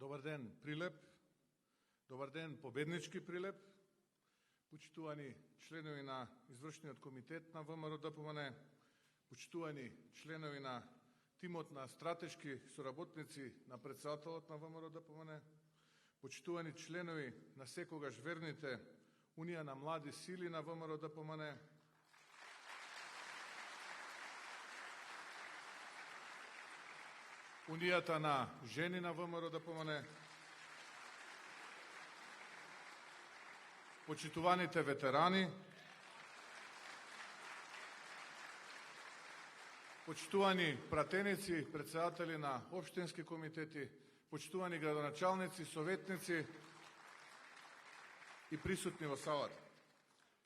Добар ден, Прилеп. Добар ден, победнички Прилеп. Почитувани членови на Извршниот комитет на ВМРО ДПМН, почитувани членови на тимот на стратешки соработници на председателот на ВМРО ДПМН, почитувани членови на секогаш верните Унија на млади сили на ВМРО ДПМН, Унијата на жени на ВМРО ДПМН, почитуваните ветерани, почитувани пратеници, председатели на општински комитети, почитувани градоначалници, советници и присутни во салата.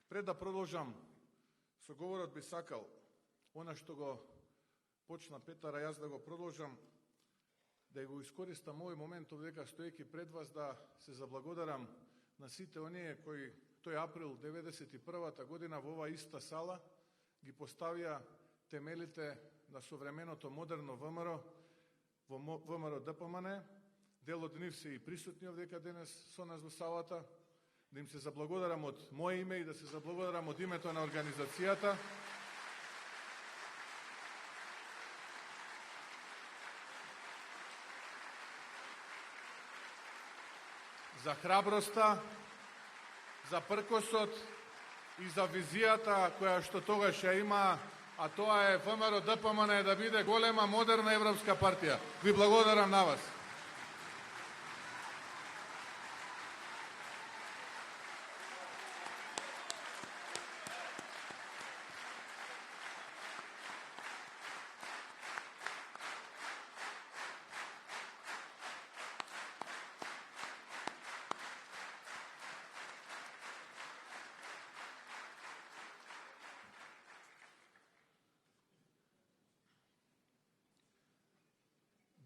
Пред да продолжам со говорот, би сакал она што го почна Петара, јас да го продолжам, да го искористам овој момент овдека стоејќи пред вас да се заблагодарам на сите оние кои тој април 91-та година во оваа иста сала ги поставија темелите на современото модерно ВМРО, во ВМРО ДПМН. Дел од нив се и присутни овдека денес со нас во салата. Да им се заблагодарам од моје име и да се заблагодарам од името на организацијата. За храброста, за пркосот и за визијата која што тогаш ја има, а тоа е ВМРО ДПМН да биде голема модерна европска партија. Ви благодарам на вас.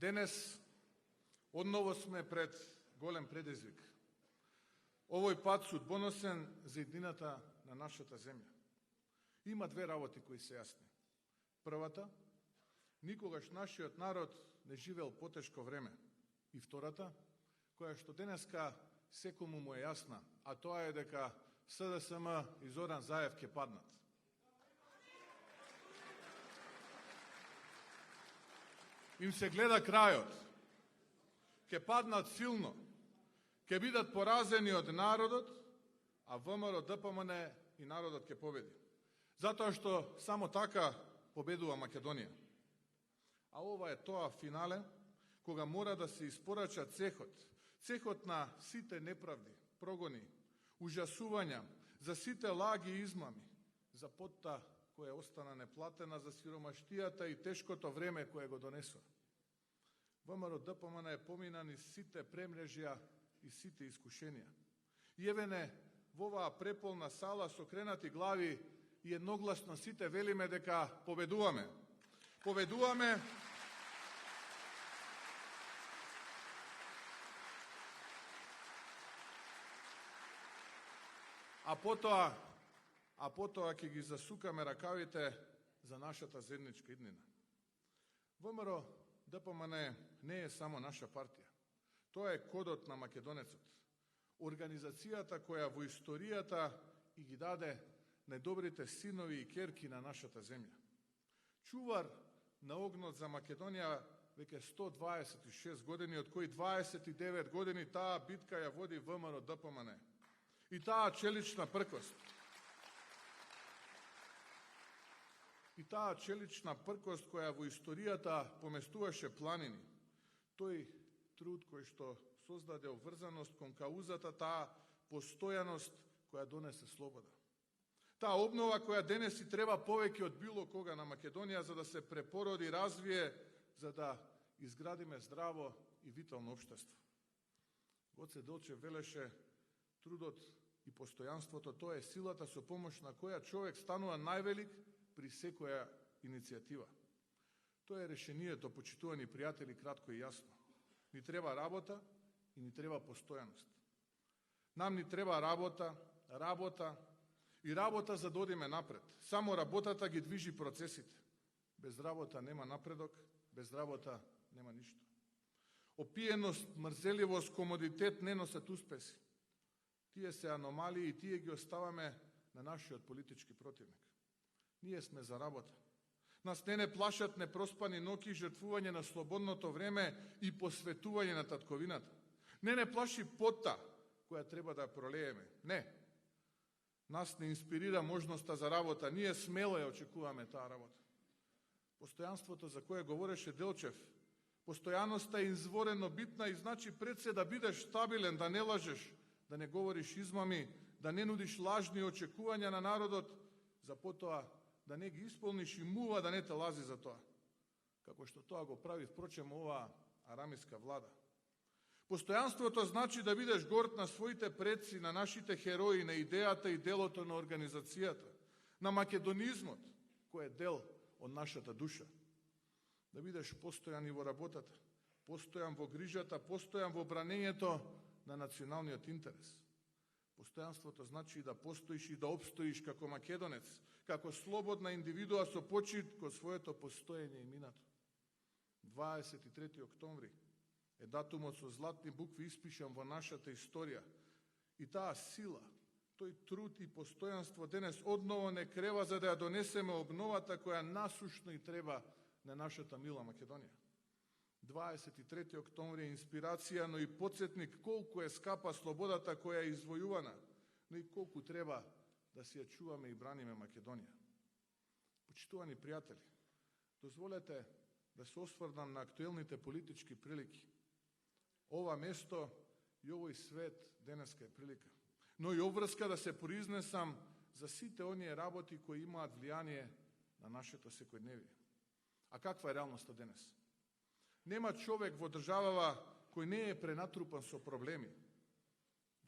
Денес одново сме пред голем предизвик. Овој пат судбоносен за иднината на нашата земја. Има две работи кои се јасни. Првата, никогаш нашиот народ не живел потешко време. И втората, која што денеска секому му е јасна, а тоа е дека СДСМ и Зоран Заев ќе паднат. Им се гледа крајот, ќе паднат силно, ќе бидат поразени од народот, а ВМРО ДПМН и народот ќе победи. Затоа што само така победува Македонија. А ова е тоа финале, кога мора да се испорача цехот на сите неправди, прогони, ужасувања, за сите лаги и измами, за потта која остана неплатена, за сиромаштијата и тешкото време кое го донесува. ВМРО ДПМН е поминани сите премрежја и сите искушенија. И евене во оваа преполна сала со кренати глави и едногласно сите велиме дека победуваме. Победуваме. А потоа ќе ги засукаме ракавите за нашата заедничка иднина. ВМРО ДПМН не е само наша партија. Тоа е кодот на македонецот. Организацијата која во историјата и ги даде најдобрите синови и керки на нашата земја. Чувар на огнот за Македонија веќе 126 години, од кои 29 години таа битка ја води ВМРО ДПМН. И таа челична пркост. И таа челична пркост која во историјата поместуваше планини, тој труд кој што создаде обврзаност кон каузата, таа постојаност која донесе слобода. Таа обнова која денес и треба повеќе од било кога на Македонија за да се препороди, развие, за да изградиме здраво и витално општество. Гоце Делчев велеше, трудот и постојанството, тоа е силата со помош на која човек станува највелик при секоја иницијатива. Тоа е решението, почитувани пријатели, кратко и јасно. Ни треба работа и ни треба постојаност. Нам ни треба работа и работа за да одиме напред. Само работата ги движи процесите. Без работа нема напредок, без работа нема ништо. Опиеност, мрзеливост, комодитет не носат успеси. Тие се аномалии и тие ги оставаме на нашиот политички противник. Ние сме за работа. Нас не плашат непроспани ноки, жртвување на слободното време и посветување на татковината. Не плаши пота која треба да пролееме. Не. Нас не инспирира можноста за работа. Ние смело ја очекуваме таа работа. Постојанството за кое говореше Делчев, постојаноста е изворено битна и значи пред се да бидеш стабилен, да не лажеш, да не говориш измами, да не нудиш лажни очекувања на народот, за потоа да не ги исполниш и мува да не те лази за тоа. Како што тоа го прави, впрочем, оваа арамиска влада. Постојанството значи да бидеш горд на своите предци, на нашите херои, на идејата и делото на организацијата, на македонизмот, кој е дел од нашата душа. Да бидеш постојан и во работата, постојан во грижата, постојан во бранењето на националниот интерес. Постојанството значи да постоиш и да обстоиш како македонец, како слободна индивидуа со почит кон своето постоење и минато. 23. октомври е датумот со златни букви испишан во нашата историја. И таа сила, тој труд и постојанство денес одново не крева за да ја донесеме обновата која насушно и треба на нашата мила Македонија. 23. октомври е инспирација, но и подсетник колку е скапа слободата која е извојувана, но и колку треба да си ја чуваме и браниме Македонија. Почитувани пријатели, дозволете да се осврнам на актуелните политички прилики. Ова место и овој свет денеска е прилика. Но и обврска да се произнесам за сите оние работи кои имаат влијание на нашето секојдневие. А каква е реалноста денес? Нема човек во државава кој не е пренатрупан со проблеми.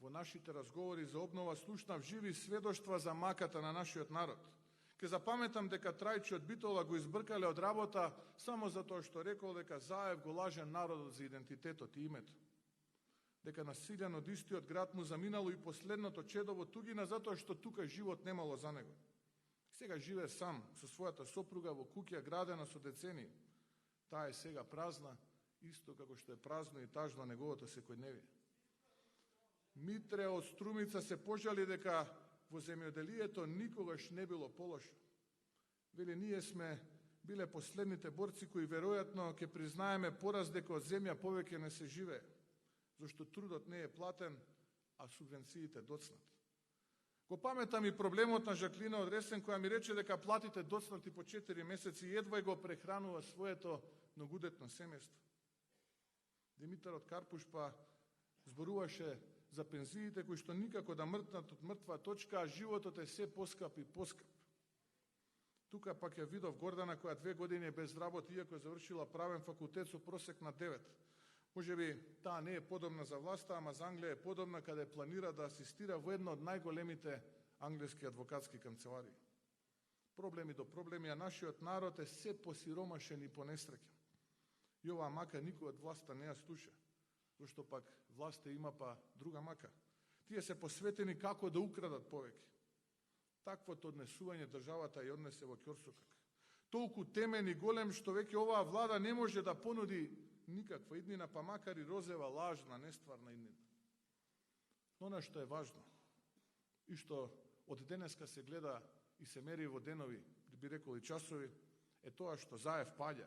Во нашите разговори за обнова слушнав живи сведоштва за маката на нашиот народ. Ке запаметам дека Трајчи од Битола го избркале од работа само затоа што рекол дека Заев го лаже народот за идентитетот и името. Дека насилен од истиот град му заминало и последното чедо во тугина затоа што тука живот немало за него. Сега живее сам со својата сопруга во куќа градена со децении. Таа е сега празна, исто како што е празно и тажно неговото секојдневие. Митре од Струмица се пожали дека во земјоделието никогаш не било полошо. Вели, ние сме биле последните борци кои веројатно ќе признаеме пораз дека од земја повеќе не се живее, зашто трудот не е платен, а субвенциите доцнат. Го паметам и проблемот на Жаклина од Ресен, која ми рече дека платите доцнати по 4 месеци и едва го прехранува своето многудетно семејство. Димитар од Карпуш па зборуваше за пензиите кои што никако да мртнат од мртва точка, а животот е се поскап и поскап. Тука пак ја видов Гордана која 2 години е без работа, иако завршила правен факултет со просек на 9. Можеби таа не е подобна за власта, ама за Англија е подобна каде планира да асистира во една од најголемите англиски адвокатски канцеларии. Проблеми до проблеми, а нашиот народ е се посиромашен и понесреќен. И оваа мака никој од власта не ја слуша, зашто пак власта има па друга мака. Тие се посветени како да украдат повеќе. Таквото однесување државата ја однесе во ќорсокак. Толку темен и голем што веќе оваа влада не може да понуди никаква иднина, па макар и розева, лажна, нестварна иднина. Но она што е важно и што од денеска се гледа и се мери во денови, би рекол и часови, е тоа што Заев паѓа.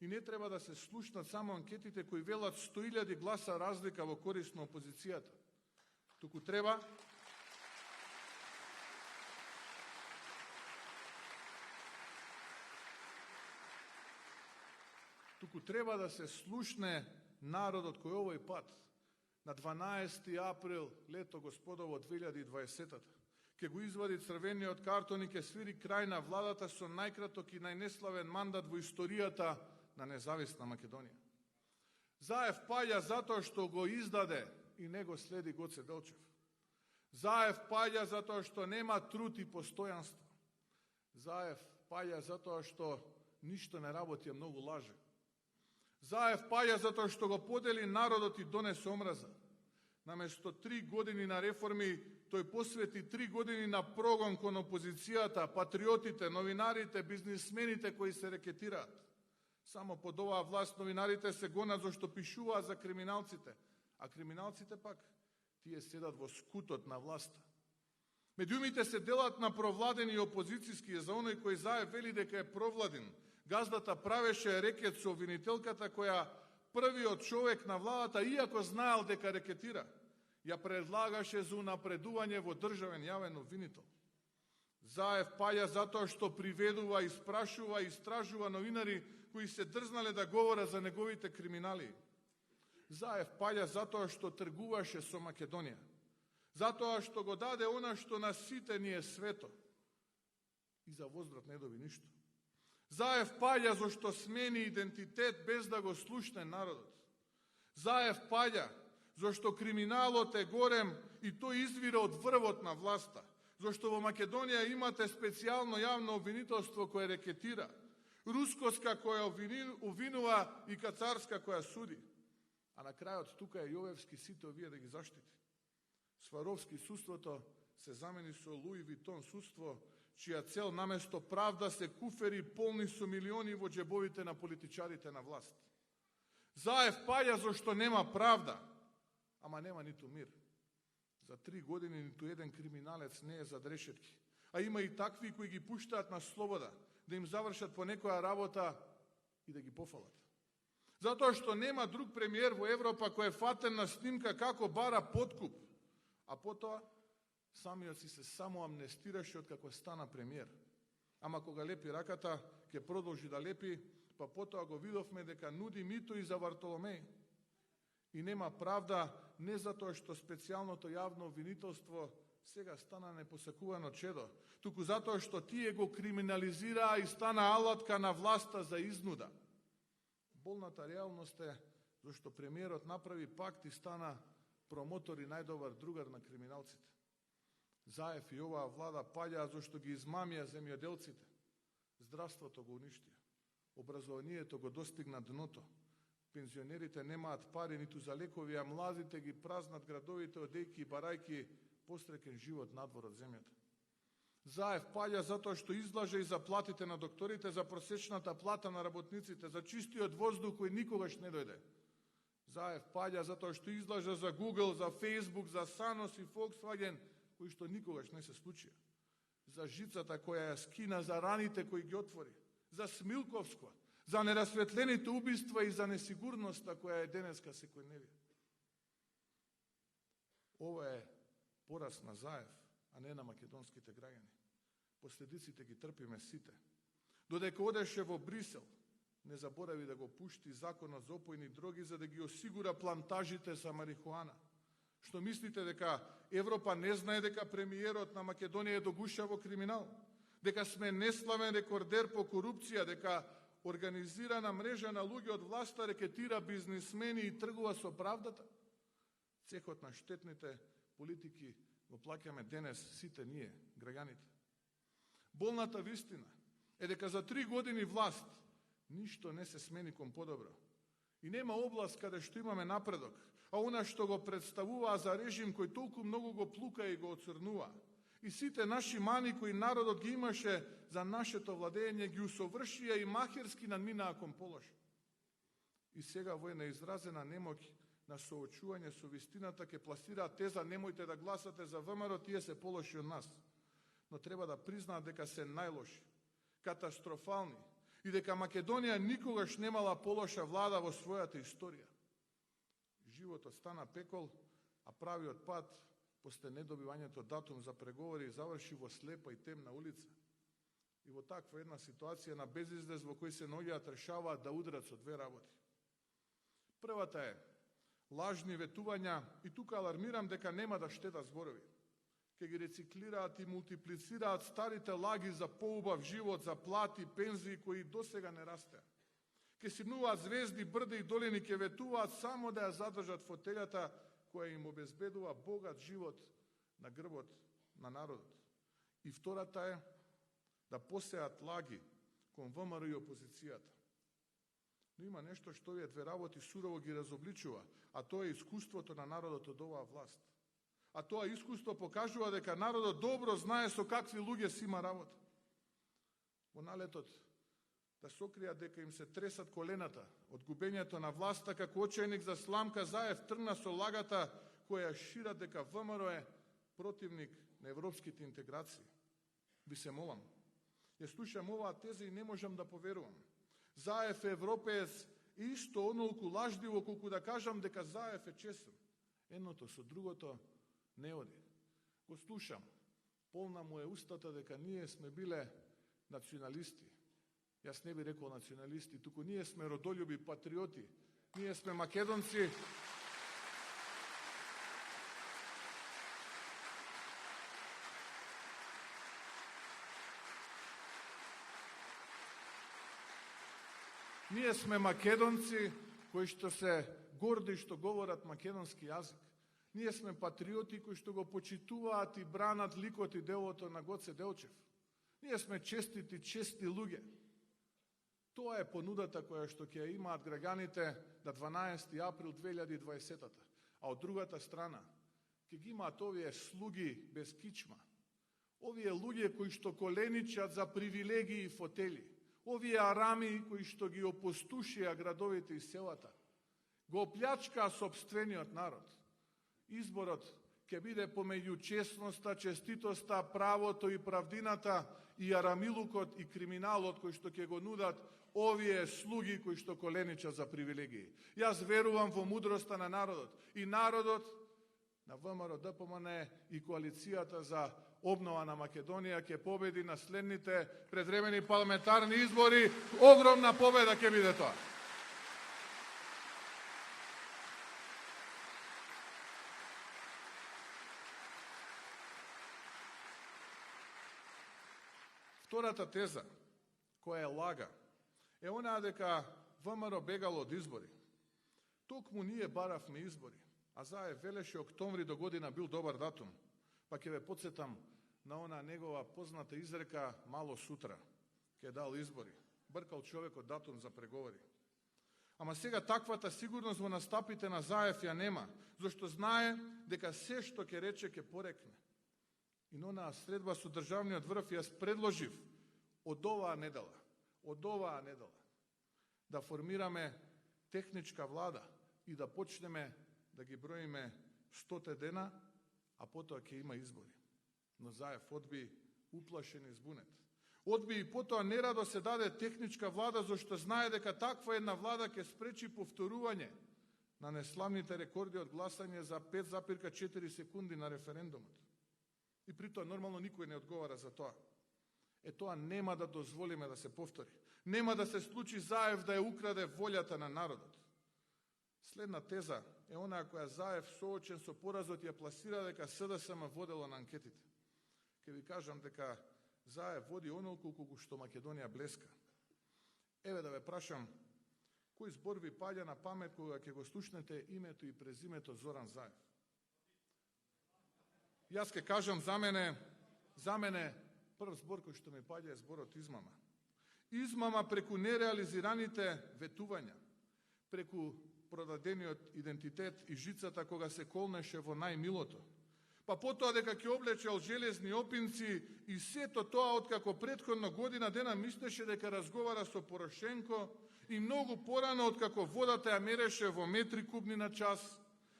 И не треба да се слушнат само анкетите кои велат 100.000 гласа разлика во корист на опозицијата. Туку треба да се слушне народот кој овој пат, на 12. април, лето господово 2020, ќе го извади црвениот картон и ќе свири крај на владата со најкраток и најнеславен мандат во историјата на независна Македонија. Заев паѓа затоа што го издаде и не го следи Гоце Делчев. Заев паѓа затоа што нема труд и постојанство. Заев паѓа затоа што ништо не работи, а многу лаже. Заев паѓа затоа што го подели народот и донесе омраза. Наместо 3 години на реформи, тој посвети 3 години на прогон кон опозицијата, патриотите, новинарите, бизнисмените кои се рекетираат. Само под оваа власт новинарите се гонат зашто пишуваат за криминалците, а криминалците пак тие седат во скутот на власта. Медиумите се делат на провладени и опозицијски, за оној кој Заев вели дека е провладен. Газдата правеше рекет со обвинителката која првиот човек на владата, иако знаел дека рекетира, ја предлагаше за унапредување во државен јавен обвинител. Заев паѓа затоа што приведува, испрашува и истражува новинари кои се дрзнале да говорат за неговите криминали. Заев паѓа затоа што тргуваше со Македонија. Затоа што го даде она што на сите ни е свето. И за возврат не доби ништо. Заев паѓа зашто смени идентитет без да го слушне народот. Заев паѓа зашто криминалот е голем и тој извира од врвот на власта. Зашто во Македонија имате специјално јавно обвинителство кое рекетира, рускоска која обвинува и кацарска која суди. А на крајот тука е Јовевски сите овие да ги заштити. Сваровски судството се замени со Луи Витон судство, чија цел наместо правда се куфери полни со милиони во џебовите на политичарите на власт. Заев паѓа зашто нема правда, ама нема ниту мир. За 3 години ниту еден криминалец не е зад решетки. А има и такви кои ги пуштаат на слобода, да им завршат по некоја работа и да ги пофалат. Затоа што нема друг премиер во Европа кој е фатен на снимка како бара подкуп, а потоа самиот си се само амнестираше од како стана премиер. Ама кога лепи раката, ќе продолжи да лепи, па потоа го видовме дека нуди мито и за Вартоломеј. И нема правда не затоа што специјалното јавно обвинителство сега стана непосакувано чедо, туку затоа што тие го криминализираа и стана алатка на власта за изнуда. Болната реалност е зашто премиерот направи пакт и стана промотор и најдобар другар на криминалците. Заев и оваа влада паѓаа зашто ги измамија земјоделците. Здравството го уништија. Образованието го достигна дното. Пензионерите немаат пари ниту за лекови, а младите ги празнат градовите одејки и барајки посрекен живот надвор од земјата. Заев паѓа затоа што излаже и за платите на докторите, за просечната плата на работниците, за чистиот воздух кој никогаш не дојде. Заев паѓа затоа што излажа за Google, за Facebook, за Sanos и Volkswagen, кои што никогаш не се случија. За жицата која ја скина, за раните кои ги отвори, за Смилковско, за нерасветлените убиства и за несигурноста која е денеска секојдневие. Ова е пораз на Заев, а не на македонските граѓани. Последиците ги трпиме сите. Додека одеше во Брисел, не заборави да го пушти законот за опојни дроги за да ги осигура плантажите за марихуана. Што мислите дека Европа не знае дека премиерот на Македонија е догушаво криминал? Дека сме неславен рекордер по корупција, дека организирана мрежа на луѓе од власта рекетира бизнисмени и тргува со правдата? Цехот на штетните политики го плаќаме денес сите ние, граѓаните. Болната вистина е дека за 3 години власт ништо не се смени кон подобро. И нема област каде што имаме напредок, а она што го представуваа за режим кој толку многу го плука и го оцрнува. И сите наши мани кои народот ги имаше за нашето владење ги усовршија и махерски надминаа кон полош. И сега во една изразена немоќ на соочување со вистината ќе пласираат теза немојте да гласате за ВМРО, тие се полоши од нас. Но треба да признаат дека се најлоши, катастрофални и дека Македонија никогаш немала полоша влада во својата историја. Животот стана пекол, а правиот пат после недобивањето датум за преговори заврши во слепа и темна улица. И во таква една ситуација на безизлез во кој се наоѓаат решаваат да удрат со две работи. Првата е лажни ветувања и тука алармирам дека нема да штедат зборови. Ке ги рециклираат и мултиплицираат старите лаги за поубав живот, за плати, пензии кои досега не растеа. Ке симнуваат звезди, брда и долини, ке ветуваат само да ја задржат фотелјата која им обезбедува богат живот на грбот на народот. И втората е да посеат лаги кон ВМРО и опозицијата. Но има нешто што овие две работи сурово ги разобличува, а тоа е искуството на народот од оваа власт. А тоа искуство покажува дека народот добро знае со какви луѓе си има работа. Во налетот да сокријат дека им се тресат колената од губењето на власта, како очајник за сламка Заев тргна со лагата која шира дека ВМРО е противник на европските интеграции. Ви се молам, ја слушам оваа теза и не можам да поверувам. Заев е европеец и исто онолку лажливо колку да кажам дека Заев е чесен. Едното со другото не оди. Го слушам, полна му е устата дека ние сме биле националисти. Јас не би рекол националисти, туку ние сме родолюби патриоти. Ние сме македонци. Ние сме македонци кои што се горди што говорат македонски јазик. Ние сме патриоти кои што го почитуваат и бранат ликот и делото на Гоце Делчев. Ние сме честити луѓе. Тоа е понудата која што ќе имаат граѓаните на 12 април 2020. А од другата страна, ќе ги имаат овие слуги без кичма. Овие луѓе кои што коленичат за привилегии и фотели. Овие арами кои што ги опустушија градовите и селата. Го оплячкаа сопствениот народ. Изборот ќе биде помеѓу честноста, честитоста, правото и правдината и арамилукот и криминалот кои што ќе го нудат овие слуги кои што коленичат за привилегии. Јас верувам во мудроста на народот. И народот на ВМРО, ДПМН и коалицијата за обнова на Македонија ќе победи на следните предвремени парламентарни избори. Огромна победа ќе биде тоа. Втората теза, која е лага, е онаа дека ВМРО бегало од избори. Токму ние баравме избори, а Заев велеше октомври до година бил добар датум. Па ќе ве подсетам на она негова позната изрека мало сутра, ќе дал избори. Бркал човекот датум за преговори. Ама сега таквата сигурност во настапите на Заев ја нема, зашто знае дека се што ќе рече ќе порекне. И на онаа средба со државниот врв јас предложив од оваа недела да формираме техничка влада и да почнеме да ги броиме 100 дена, а потоа ќе има избори. Но Заев одби уплашен и збунет. Одби и потоа нерадо се даде техничка влада, зашто знае дека таква една влада ќе спречи повторување на неславните рекорди од гласање за 5,4 секунди на референдумот. И при тоа нормално никој не одговара за тоа. Тоа нема да дозволиме да се повтори. Нема да се случи Заев да ја украде волјата на народот. Следна теза е онаа која Заев соочен со поразот ја пласира дека СДСМ водело на анкетите. Ке ви кажам дека Заев води онолку колку што Македонија блеска. Еве да ве прашам, кој збор ви паѓа на памет кога ќе го слушнете името и презимето Зоран Заев? Јас ке кажам за мене прв збор кој што ми паѓа е зборот измама. Измама преку нереализираните ветувања, преку продадениот идентитет и жицата кога се колнеше во најмилото. Па потоа дека ќе облечел железни опинци и сето тоа откако претходно година дена мислеше дека разговара со Порошенко и многу порано откако водата ја мереше во метри кубни на час,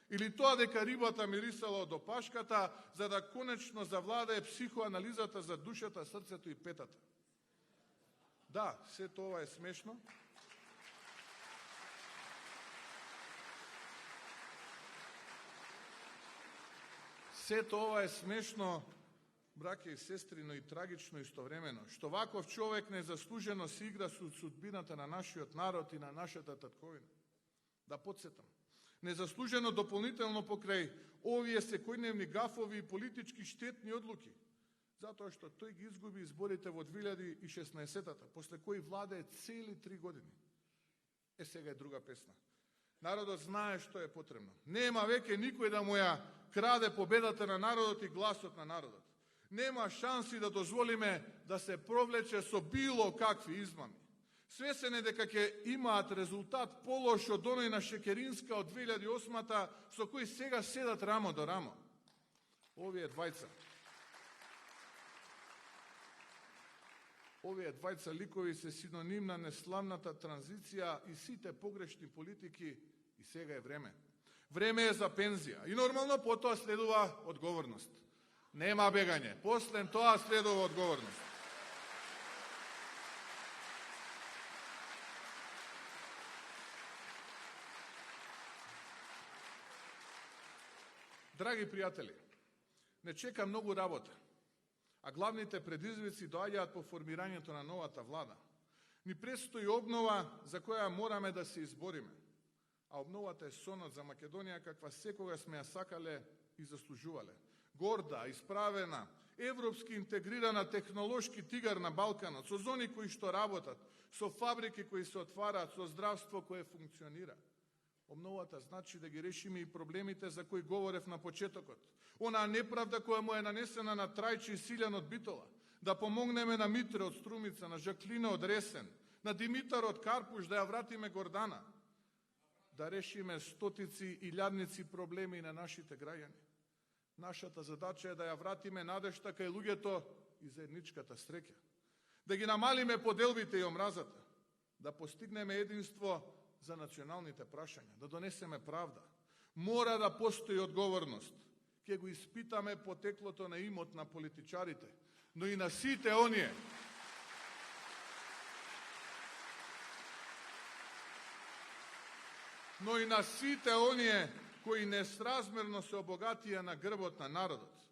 или тоа дека рибата мирисала од опашката, за да конечно завладее психоанализата за душата, срцето и петата. Да, сето ова е смешно. Сето ова е смешно, браќа и сестри, но и трагично истовремено, што ваков човек незаслужено се игра со судбината на нашиот народ и на нашата татковина. Да подсетам, незаслужено дополнително покрај овие секојдневни гафови и политички штетни одлуки, затоа што тој ги изгуби изборите во 2016-та, после кои владее цели 3 години. Сега е друга песна. Народот знае што е потребно. Нема веќе никој да му ја краде победата на народот и гласот на народот. Нема шанси да дозволиме да се провлече со било какви измами. Свесен е дека ќе имаат резултат полош од оној на Шекеринска од 2008-та, со кој сега седат рамо до рамо. Овие двајца. Овие двајца ликови се синоним на неславната транзиција и сите погрешни политики и сега е време. Време е за пензија. И нормално потоа следува одговорност. Нема бегање. После тоа следува одговорност. Драги пријатели, не чека многу работа, а главните предизвици доаѓаат по формирањето на новата влада. Ни предстои обнова за која мораме да се избориме, а обновата е сонот за Македонија каква секогаш сме ја сакале и заслужувале. Горда, исправена, европски интегрирана технолошки тигар на Балканот, со зони кои што работат, со фабрики кои се отвараат, со здравство кое функционира. Обновата значи да ги решиме и проблемите за кои говорев на почетокот. Онаа неправда која му е нанесена на Трајче и Силјан од Битола. Да помогнеме на Митре од Струмица, на Жаклина од Ресен, на Димитар од Карпуш, да ја вратиме Гордана. Да решиме стотици и илјадници проблеми на нашите граѓани. Нашата задача е да ја вратиме надежта кај луѓето и заедничката среќа. Да ги намалиме поделбите и омразата. Да постигнеме единство за националните прашања, да донесеме правда. Мора да постои одговорност. Ке го испитаме потеклото на имот на политичарите, но и на сите оние кои несразмерно се обогатија на грбот на народот.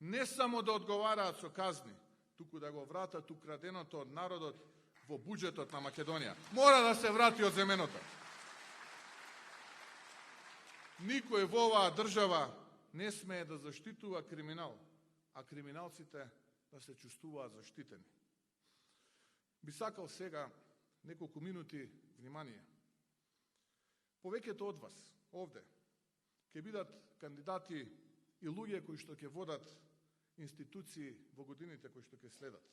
Не само да одговараат со казни, туку да го вратат украденото од народот во буџетот на Македонија. Мора да се врати од земеното. Никој во оваа држава не смее да заштитува криминал, а криминалците да се чувствуваат заштитени. Би сакал сега неколку минути внимание. Повеќето од вас овде ќе бидат кандидати и луѓе кои што ќе водат институции во годините кои што ќе следат.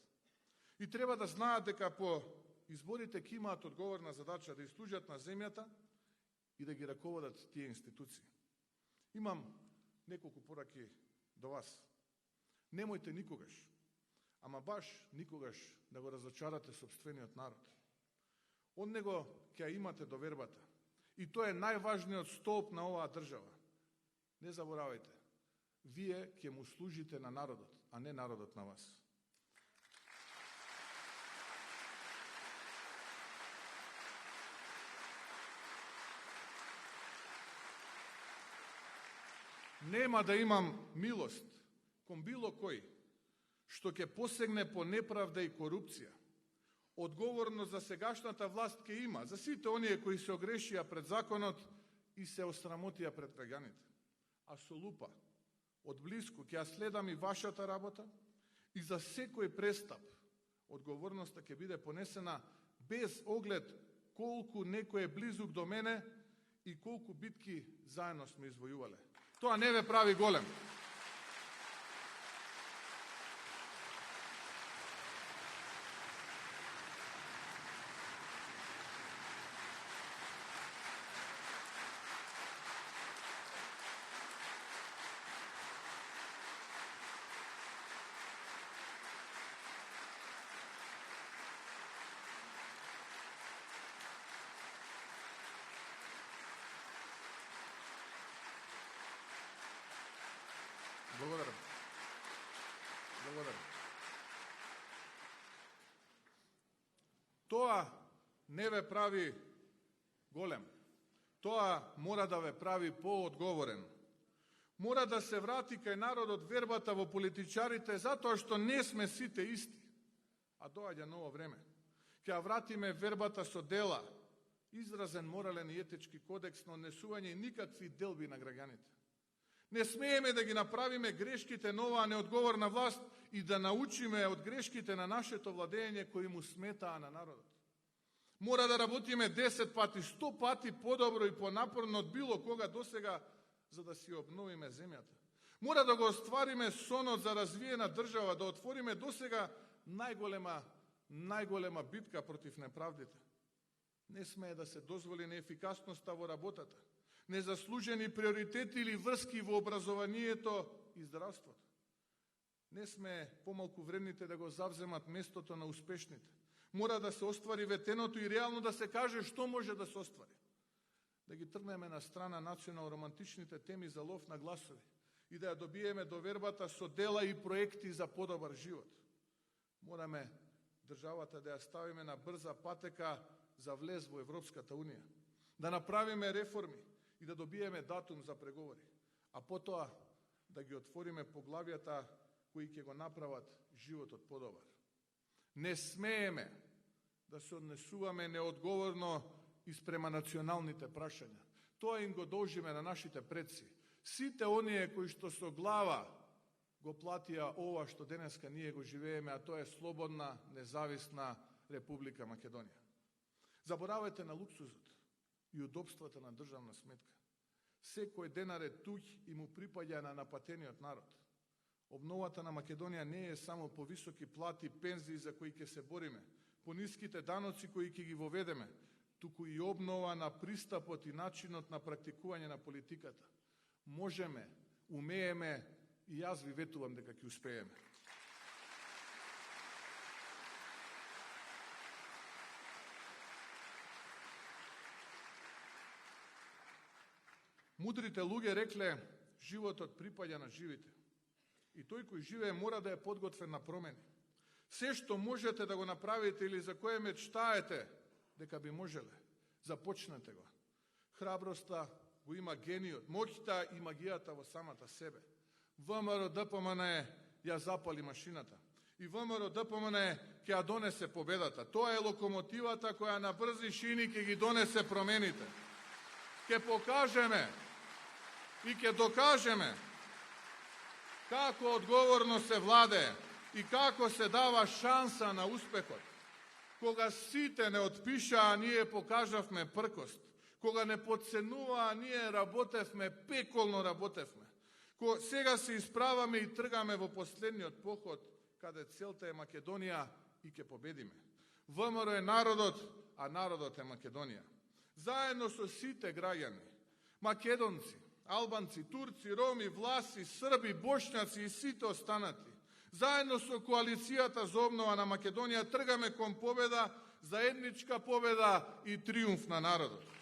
И треба да знаат дека по изборите ќе имаат одговорна задача да служат на земјата и да ги раководат тие институции. Имам неколку пораки до вас. Немојте никогаш, ама баш никогаш да го разочарате сопствениот народ. Од него ќе имате довербата. И тоа е најважниот столб на оваа држава. Не заборавајте, вие ќе му служите на народот, а не народот на вас. Нема да имам милост кон било кој што ќе посегне по неправда и корупција. Одговорност за сегашната власт ќе има, за сите оние кои се огрешија пред законот и се осрамотија пред граѓаните. А со лупа, од близко ќе ја следам и вашата работа и за секој престап одговорноста ќе биде понесена без оглед колку некој е близук до мене и колку битки заедно сме извојувале. Тоа не ве прави голем. Благодарам. Тоа не ве прави голем. Тоа мора да ве прави поодговорен. Мора да се врати кај народот вербата во политичарите затоа што не сме сите исти. А доаѓа ново време. Ќе ја вратиме вербата со дела, изразен морален и етички кодекс на однесување никакви делби на граѓаните. Не смееме да ги направиме грешките на оваа неодговорна власт и да научиме од грешките на нашето владење кои му сметаа на народот. Мора да работиме 10 пати, 100 пати подобро и понапорно од било кога досега за да си обновиме земјата. Мора да го оствариме сонот за развиена држава, да отвориме досега најголема битка против неправдите. Не смее да се дозволи неефикасноста во работата, незаслужени приоритети или врски во образованието и здравството. Не сме помалку вредните да го завземат местото на успешните. Мора да се оствари ветеното и реално да се каже што може да се оствари. Да ги тргнеме на страна национал-романтичните теми за лов на гласови и да ја добиеме довербата со дела и проекти за подобар живот. Мораме државата да ја ставиме на брза патека за влез во Европската Унија. Да направиме реформи и да добиеме датум за преговори. А потоа да ги отвориме поглавјата кои ќе го направат животот подобар. Не смееме да се однесуваме неодговорно испрема националните прашања. Тоа им го должиме на нашите предци. Сите оние кои што со глава го платија ова што денеска ние го живееме, а тоа е слободна, независна Република Македонија. Заборавајте на луксузот и удобствата на државна сметка. Секој денар е туѓ и му припаѓа на напатениот народ. Обновата на Македонија не е само по високи плати, пензии за кои ќе се бориме, по ниските даноци кои ќе ги воведеме, туку и обнова на пристапот и начинот на практикување на политиката. Можеме, умееме и јас ви ветувам дека ќе успееме. Мудрите луѓе рекле, животот припаѓа на живите. И тој кој живее мора да е подготвен на промени. Се што можете да го направите или за кое мечтаете дека би можеле, започнете го. Храброста го има гениот, моќта и магијата во самата себе. ВМРО ДПМН ја запали машината. И ВМРО ДПМН ќе ја донесе победата. Тоа е локомотивата која на брзи шини ќе ги донесе промените. Ќе покажеме и ќе докажеме како одговорно се владее и како се дава шанса на успехот. Кога сите не отпишаа, ние покажавме пркост. Кога не подценуваа, ние работевме, пеколно работевме. Сега се исправаме и тргаме во последниот поход, каде целта е Македонија и ќе победиме. ВМРО е народот, а народот е Македонија. Заедно со сите граѓани, македонци, албанци, турци, роми, власи, срби, бошњаци и сите останати, заедно со коалицијата за обнова на Македонија тргаме кон победа, заедничка победа и триумф на народот.